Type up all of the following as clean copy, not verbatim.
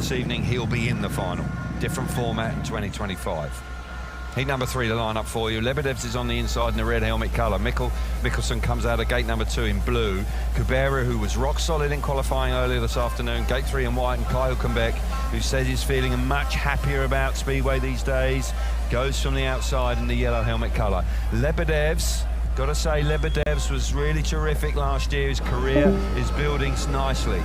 this evening, he'll be in the final. Different format in 2025. Heat number 3 to line up for you. Lebedevs is on the inside in the red helmet colour. Mickelson comes out of gate number 2 in blue. Kubera, who was rock solid in qualifying earlier this afternoon, gate 3 in white, and Kai Hülkenberg, who says he's feeling much happier about Speedway these days, goes from the outside in the yellow helmet colour. Lebedevs, got to say, Lebedevs was really terrific last year. His career is building nicely.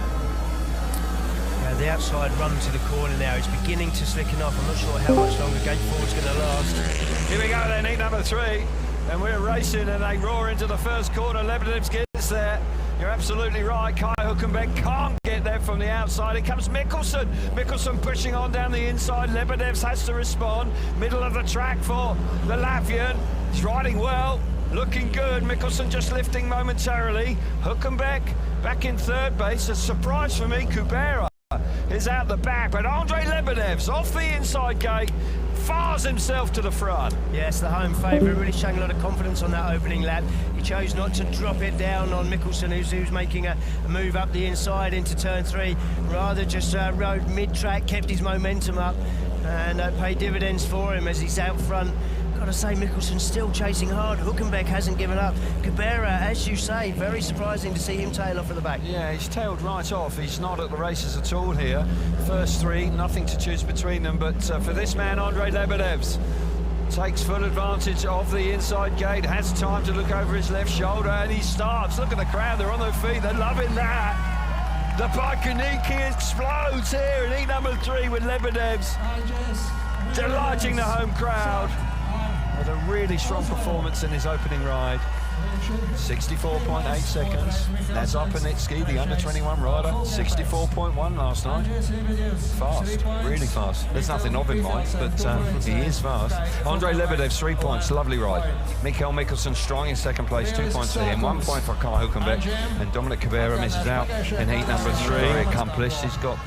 The outside run to the corner now. It's beginning to slicken off. I'm not sure how much longer gate 4 is going to last. Here we go then, heat number 3. And we're racing and they roar into the first corner. Lebedevs gets there. You're absolutely right. Kai Hülkenberg can't get there from the outside. It comes Mickelson. Mickelson pushing on down the inside. Lebedevs has to respond. Middle of the track for the Latvian. He's riding well, looking good. Mickelson just lifting momentarily. Hülkenberg back in third base. A surprise for me, Kubera is out the back, but Andžeja Ļebedevs off the inside gate fires himself to the front. Yes, the home favourite, really showing a lot of confidence on that opening lap. He chose not to drop it down on Mickelson, who's making a move up the inside into turn 3, rather just rode mid-track, kept his momentum up, and paid dividends for him as he's out front. Got to say, Mickelson's still chasing hard. Hülkenberg hasn't given up. Kubera, as you say, very surprising to see him tail off at the back. Yeah, he's tailed right off. He's not at the races at all here. First 3, nothing to choose between them. But for this man, Andžeja Ļebedevs takes full advantage of the inside gate, has time to look over his left shoulder, and he starts. Look at the crowd, they're on their feet, they're loving that. The Baikoniki explodes here in heat number 3 with Lebedevs delighting the home crowd with a really strong performance in his opening ride. 64.8 seconds. Nazar-Panitsky, the under-21 rider, 64.1 last night. Fast, really fast. There's nothing of him, Mike, but he is fast. Andžeja Ļebedevs, 3 points, lovely ride. Mikael Mickelson strong in second place, 2 points for him, 1 point for Kai Hülkenberg, and Dominic Kubera misses out in heat number 3. Very accomplished. He's got,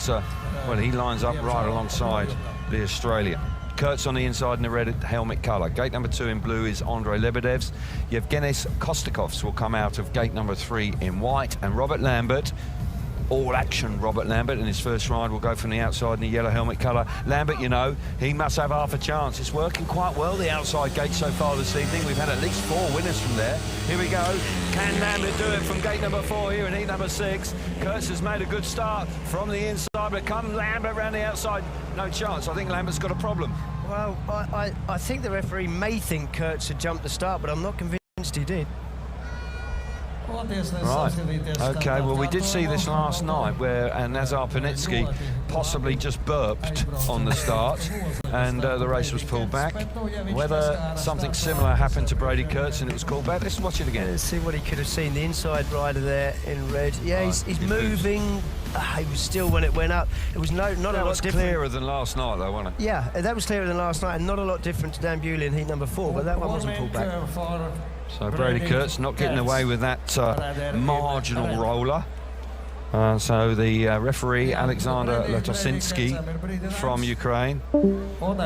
well, he lines up right alongside the Australian. Kurtz on the inside in the red helmet colour. Gate number 2 in blue is Andžeja Ļebedevs. Yevgenis Kostikovs will come out of gate number 3 in white. And Robert Lambert, all-action Robert Lambert in his first ride, will go from the outside in the yellow helmet colour. Lambert, you know, he must have half a chance. It's working quite well, the outside gate so far this evening. We've had at least 4 winners from there. Here we go. Can Lambert do it from gate number 4 here in heat number 6? Kurtz has made a good start from the inside, but come Lambert around the outside. No chance. I think Lambert's got a problem. Well, I think the referee may think Kurtz had jumped the start, but I'm not convinced he did. Right. Okay, well, we did see this last night where Nazar-Panitsky possibly just burped on the start and the race was pulled back. Whether something similar happened to Brady Kurtz and it was called back, let's watch it again. Let's see what he could have seen. The inside rider there in red. Yeah, he's moving. He was still when it went up. It was not a lot different. That was clearer than last night, though, wasn't it? Yeah, that was clearer than last night, and not a lot different to Dan Bewley in heat number 4, but that one wasn't pulled back. So Brady Kurtz not getting away with that marginal roller. So the referee, Alexander Letosinski from Ukraine,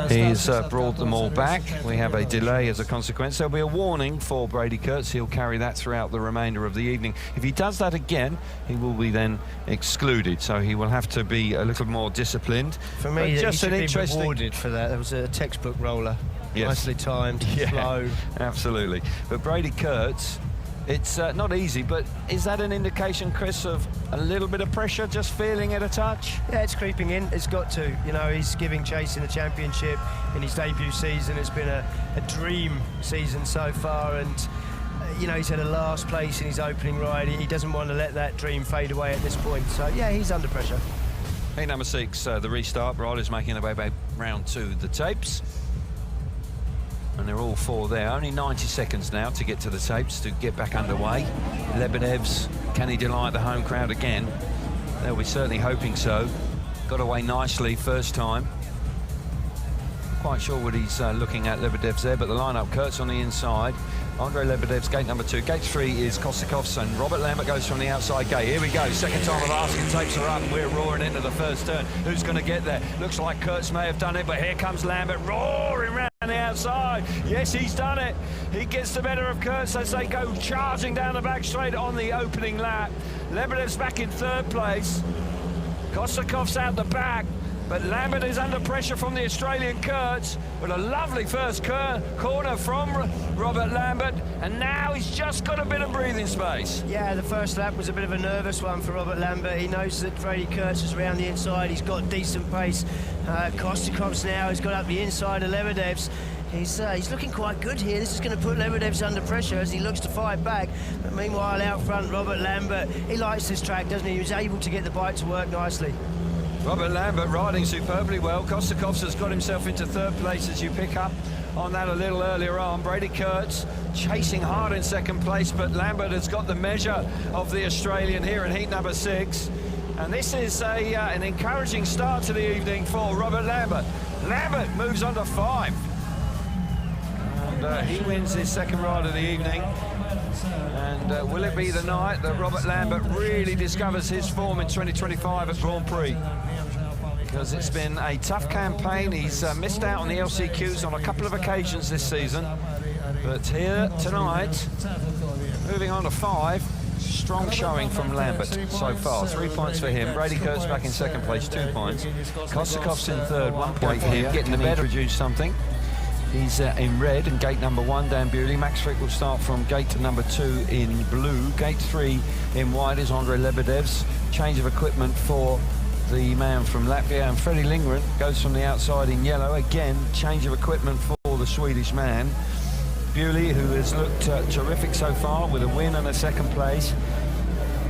he's brought them all back. We have a delay as a consequence. There'll be a warning for Brady Kurtz. He'll carry that throughout the remainder of the evening. If he does that again, he will be then excluded. So he will have to be a little more disciplined. For me, just an interesting rewarded for that. That was a textbook roller. Yes. Nicely timed, slow. Absolutely. But Brady Kurtz, it's not easy, but is that an indication, Chris, of a little bit of pressure, just feeling it a touch? Yeah, it's creeping in. It's got to. You know, he's giving chase in the championship in his debut season. It's been a dream season so far, and you know, he's had a last place in his opening ride. He doesn't want to let that dream fade away at this point. So yeah, he's under pressure. Heat number 6, the restart. Riders making their way back round to the tapes. And they're all 4 there. Only 90 seconds now to get to the tapes to get back underway. Lebedevs, can he delight the home crowd again? They'll be certainly hoping so. Got away nicely first time. Quite sure what he's looking at, Lebedevs there, but the lineup, Kurtz on the inside. Andžeja Ļebedevs, gate number 2. Gate 3 is Kostikovs, and Robert Lambert goes from the outside gate. Here we go, second time of asking, tapes are up, and we're roaring into the first turn. Who's going to get there? Looks like Kurtz may have done it, but here comes Lambert roaring round the outside. Yes, he's done it. He gets the better of Kurtz as they go charging down the back straight on the opening lap. Lebedev's back in third place. Kostikovs out the back. but Lambert is under pressure from the Australian Kurtz, but a lovely first corner from Robert Lambert, and now he's just got a bit of breathing space. Yeah, the first lap was a bit of a nervous one for Robert Lambert. He knows that Freddie Kurtz is around the inside. He's got decent pace. Kostikov's now has got up the inside of Lebedevs. He's looking quite good here. This is going to put Lebedevs under pressure as he looks to fight back. But meanwhile, out front, Robert Lambert, he likes this track, doesn't he? He was able to get the bike to work nicely. Robert Lambert riding superbly well. Kostikovs has got himself into third place, as you pick up on that a little earlier on. Brady Kurtz chasing hard in second place, but Lambert has got the measure of the Australian here in heat number 6. And this is an encouraging start to the evening for Robert Lambert. Lambert moves on to 5. And he wins his second ride of the evening. And will it be the night that Robert Lambert really discovers his form in 2025 at Grand Prix? Because it's been a tough campaign. He's missed out on the LCQs on a couple of occasions this season. But here tonight, moving on to 5, strong showing from Lambert so far. 3 points for him. Brady Kurtz back in second place, 2 points. Kostikov's in third, 1 point for him. Getting the better. Introduce something. He's in red in gate number 1, Dan Bewley. Max Frick will start from gate number 2 in blue. Gate 3 in white is Andžeja Ļebedevs. Change of equipment for the man from Latvia. And Freddie Lindgren goes from the outside in yellow. Again, change of equipment for the Swedish man. Bewley, who has looked terrific so far with a win and a second place.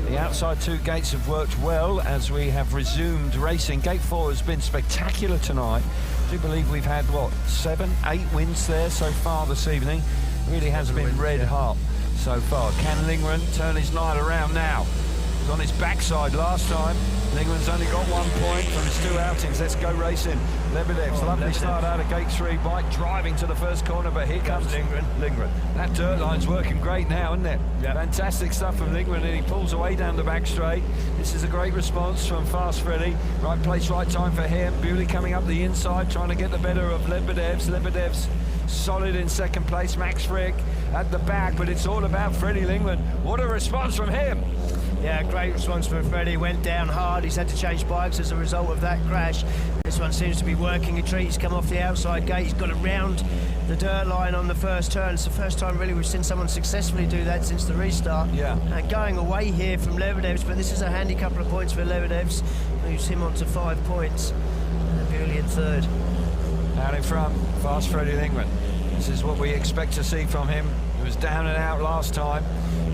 The outside 2 gates have worked well as we have resumed racing. Gate 4 has been spectacular tonight. I do believe we've had, what, 7, 8 wins there so far this evening. Really has been red hot so far. Can Lindgren turn his night around now? He was on his backside last time. Lindgren's only got 1 point from his 2 outings. Let's go racing. Lebedevs, lovely start out of gate 3, bike driving to the first corner, but here comes Lindgren. That dirt line's working great now, isn't it? Yep. Fantastic stuff from Lindgren, and he pulls away down the back straight. This is a great response from Fast Freddy. Right place, right time for him. Bewley coming up the inside, trying to get the better of Lebedevs. Lebedevs solid in second place. Max Frick at the back, but it's all about Freddie Lindgren. What a response from him. Yeah, great response from Freddie. Went down hard. He's had to change bikes as a result of that crash. This one seems to be working a treat. He's come off the outside gate. He's got around the dirt line on the first turn. It's the first time really we've seen someone successfully do that since the restart. Yeah. And going away here from Lebedevs, but this is a handy couple of points for Lebedevs. Moves him on to 5 points. And Bewley in third. Out in front, Fast Freddie Lindgren. This is what we expect to see from him. He was down and out last time,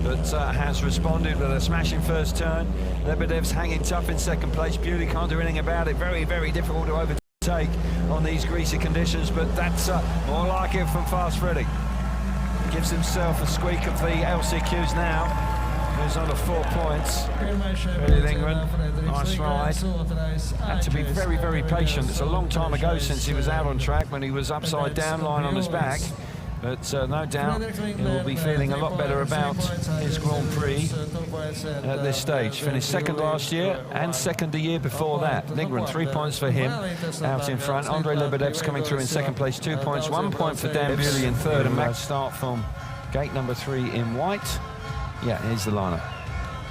but has responded with a smashing first turn. Lebedevs hanging tough in second place. Bewley can't do anything about it. Very, very difficult to overtake on these greasy conditions, but that's more like it from Fast Freddie. Gives himself a squeak of the LCQs now. Moves on to 4 points. Freddie Lindgren, nice ride. Had to be very, very patient. It's a long time ago since he was out on track when he was upside down, lying on his back. But no doubt he will be feeling a lot better about his Grand Prix at this stage. Finished second last year and second the year before that. Lindgren, 3 points for him out in front. Andžeja Ļebedevs coming through in second place, 2 points. 1 point for Dan Bewley in third. And Max start from gate number 3 in white. Yeah, here's the lineup.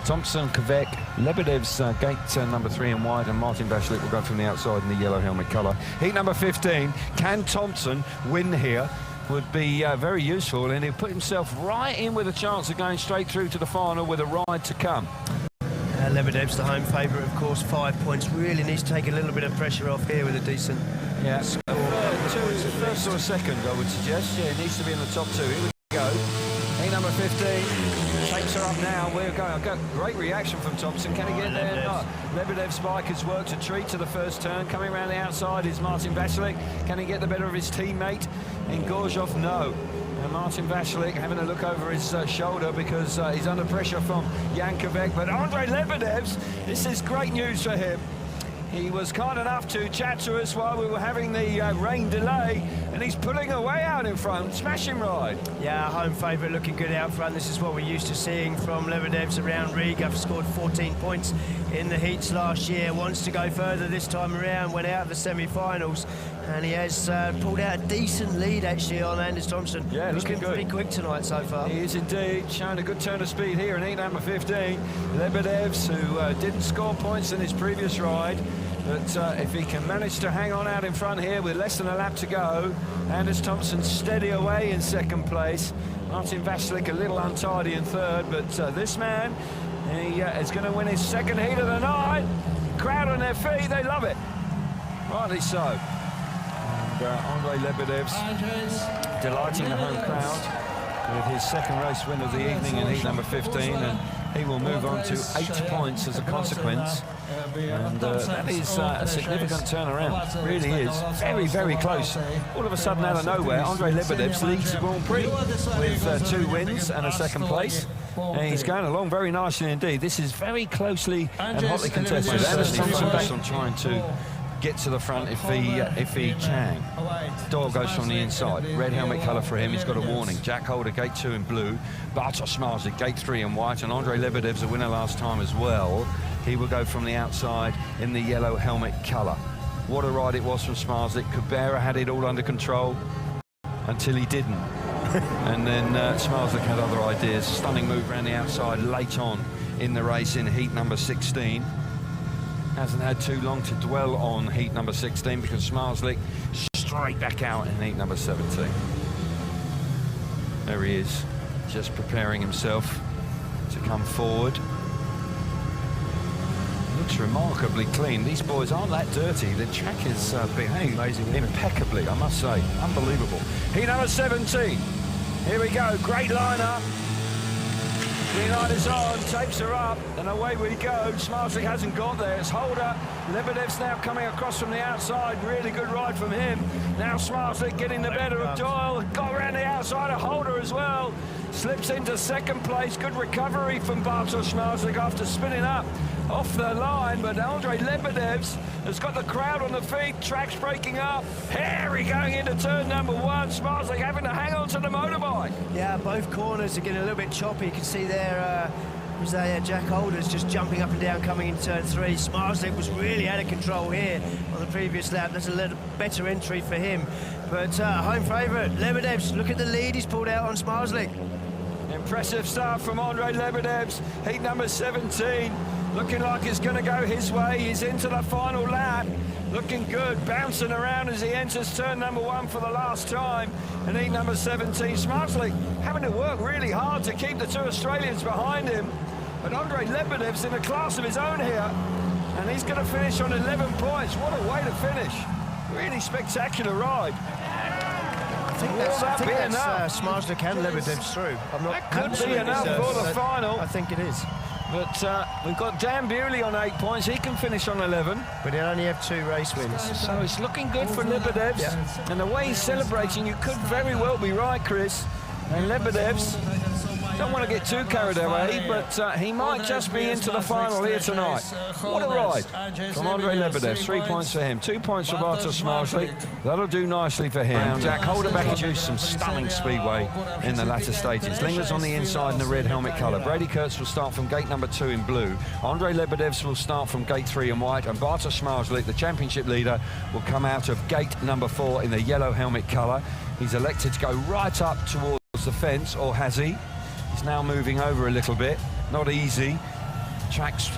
Thompson, Kvek, Lebedevs, gate number 3 in white, and Martin Vashlik will go from the outside in the yellow helmet colour. Heat number 15, can Thompson win here? Would be very useful, and he'll put himself right in with a chance of going straight through to the final with a ride to come. Lebedevs, the home favourite, of course, 5 points. Really needs to take a little bit of pressure off here with a decent score. First or second, I would suggest. Yeah, he needs to be in the top 2. Here we go. Heat number 15 takes her up now. We're going. Great reaction from Thompson. Can he get there? No. Lebedev's bike has worked a treat to the first turn. Coming around the outside is Martin Vashlik. Can he get the better of his teammate in Gorzhov? No. And Martin Vashlik having a look over his shoulder because he's under pressure from Jan Kvek. But Andžeja Ļebedevs, this is great news for him. He was kind enough to chat to us while we were having the rain delay, and he's pulling away out in front. Smashing ride. Yeah, home favourite looking good out front. This is what we're used to seeing from Lebedevs around Riga. Scored 14 points in the heats last year. Wants to go further this time around. Went out of the semi-finals, and he has pulled out a decent lead actually on Anders Thompson. Yeah, looking good. Pretty quick tonight so far. He is indeed, showing a good turn of speed here in heat number 15. Lebedevs, who didn't score points in his previous ride, But if he can manage to hang on out in front here with less than a lap to go, Anders Thompson steady away in second place. Martin Vaslik a little untidy in third, but this man, he is going to win his second heat of the night. Crowd on their feet, they love it. Rightly so. And Andžeja Ļebedevs delighting the home crowd with his second race win of the evening in heat number 15, and he will move on to 8 points as a consequence. And that is a significant turnaround, really is. Very, very close. All of a sudden, out of nowhere, Andžeja Ļebedevs leads the Grand Prix with 2 wins and a second place. And he's going along very nicely indeed. This is very closely and hotly contested. Anders Thompson back on trying to get to the front if he can. Doyle goes from the inside. Red helmet colour for him. He's got a warning. Jack Holder, gate 2 in blue. Bartosz Marslik, gate 3 in white. And Andžeja Ļebedev's the winner last time as well. He will go from the outside in the yellow helmet colour. What a ride it was from Smarslik. Kubera had it all under control until he didn't. And then Smarslik had other ideas. Stunning move around the outside late on in the race in heat number 16. Hasn't had too long to dwell on heat number 16 because Smarslik straight back out in heat number 17. There he is, just preparing himself to come forward. Looks remarkably clean. These boys aren't that dirty. The track is behaved impeccably, I must say. Unbelievable. Heat number 17. Here we go, great lineup. Green light is on, tapes are up, and away we go. Smarslik hasn't got there. It's Holder. Lebedev's now coming across from the outside. Really good ride from him. Now Smarslik getting the better of Doyle. Got around the outside of Holder as well. Slips into second place. Good recovery from Bartosz Smarslik after spinning up off the line, but Andžeja Ļebedevs has got the crowd on the feet. Track's breaking up. Harry going into turn number 1. Smarslik having to hang on to the motorbike. Yeah, both corners are getting a little bit choppy. You can see there Jack Holder's just jumping up and down coming into turn 3. Smarslik was really out of control here on the previous lap. That's a little better entry for him. But home favourite, Lebedevs, look at the lead he's pulled out on Smarslik. Impressive start from Andžeja Ļebedevs. Heat number 17. Looking like it's going to go his way. He's into the final lap. Looking good, bouncing around as he enters turn number 1 for the last time. And heat number 17, Smarslik having to work really hard to keep the 2 Australians behind him. But Andžeja Ļebedev's in a class of his own here. And he's going to finish on 11 points. What a way to finish. Really spectacular ride. I think that's Smarslik and Lebedevs through. That could be enough for the final. I think it is. But we've got Dan Bewley on 8 points. He can finish on 11. But he'll only have 2 race wins. So it's looking good for Lebedevs. Yeah. And the way he's celebrating, you could very well be right, Chris. And Lebedevs, don't want to get too carried away, but he might just be into the final here tonight. What a ride from Andžeja Ļebedevs. 3 points for him, 2 points for Bartosz Smarslik. That'll do nicely for him. Jack Holder back introduced some stunning speedway in the latter stages. Lingler's on the inside in the red helmet colour. Brady Kurtz will start from gate number 2 in blue. Andžeja Ļebedevs will start from gate 3 in white, and Bartosz Smarslik, the championship leader, will come out of gate number 4 in the yellow helmet colour. He's elected to go right up towards the fence, or has he? He's now moving over a little bit. Not easy. Track's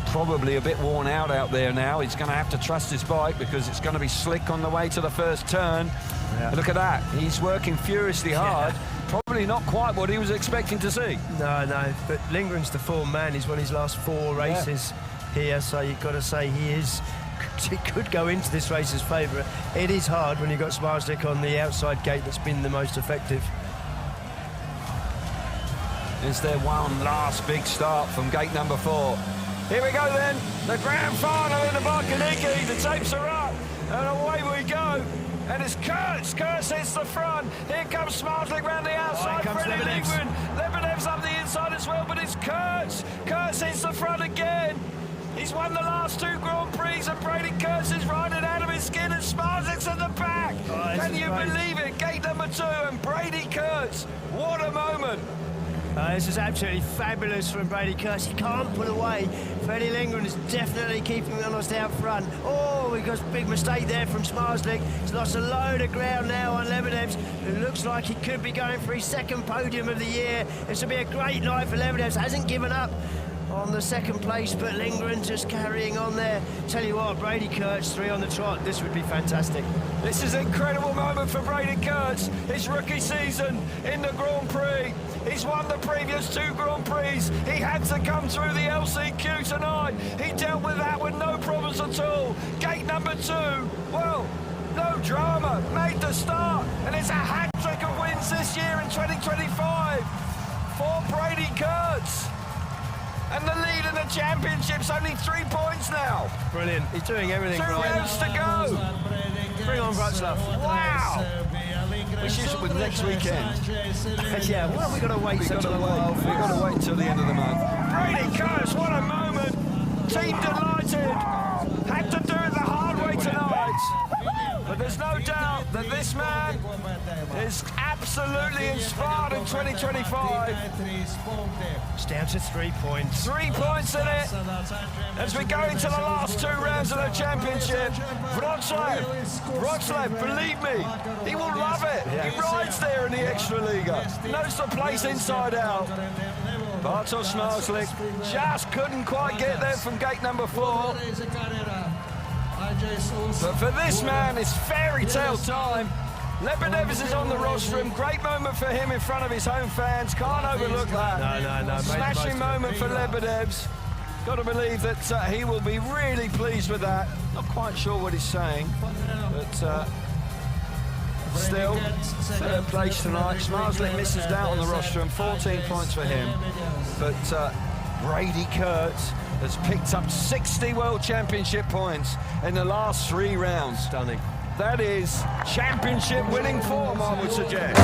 probably a bit worn out there now. He's going to have to trust his bike because it's going to be slick on the way to the first turn. Yeah. Look at that. He's working furiously hard. Yeah. Probably not quite what he was expecting to see. No. But Lindgren's the form man. He's won his last 4 races here, so you've got to say he could go into this race as favourite. It is hard when you've got Smarslik on the outside gate that's been the most effective. Is there one last big start from gate number 4? Here we go then, the grand final in the Barkaniki. The tapes are up, and away we go. And it's Kurtz. Kurtz hits the front. Here comes Smarslik round the outside. Freddie Lindgren. Lebedev's up the inside as well, but it's Kurtz. Kurtz hits the front again. He's won the last 2 Grand Prix, and Brady Kurtz is riding out of his skin, and Smarslik's at the back. Can you believe it? Gate number 2, and Brady Kurtz. What a moment. This is absolutely fabulous from Brady Kurtz. He can't pull away. Freddie Lindgren is definitely keeping honest out front. Oh, we've got a big mistake there from Smarslik. He's lost a load of ground now on Lebedevs. It looks like he could be going for his 2nd podium of the year. This will be a great night for Lebedevs. Hasn't given up. on the second place, but Lindgren just carrying on there. Tell you what, Brady Kurtz 3 on the trot. This would be fantastic. This is an incredible moment for Brady Kurtz. His rookie season in the Grand Prix. He's won the previous 2 Grand Prix. He had to come through the LCQ tonight. He dealt with that with no problems at all. Gate number 2, well, no drama, made the start, and it's a hat-trick of wins this year in 2025 for Brady Kurtz. And the lead in the championship's only 3 points now. Brilliant, he's doing everything 2 right. rounds to go. Bring on Wroclaw. Wow. Wish it was next weekend. Yeah, well, we've got to wait such a while. We've got to wait until the end of the month. Brady Kurtz, what a moment. Team delighted. Had to do it the hard way tonight. But there's no doubt that this man is absolutely inspired in 2025. It's down to 3 points. 3 points in it as we go into the last 2 rounds of the championship. Wroclaw, believe me, he will love it. He rides there in the Extraliga, knows the place inside out. Bartosz Marslik just couldn't quite get there from gate number 4. But for this man, it's fairy tale time. Lebedevs is on the rostrum. Great moment for him in front of his home fans. Can't overlook that. No. Smashing moment for Lebedevs. Got to believe that he will be really pleased with that. Not quite sure what he's saying, but still, 3rd place tonight. Smarslik misses out on the rostrum. 14 points for him. But Brady Kurtz has picked up 60 World Championship points in the last 3 rounds. Stunning. That is championship winning form, I would suggest.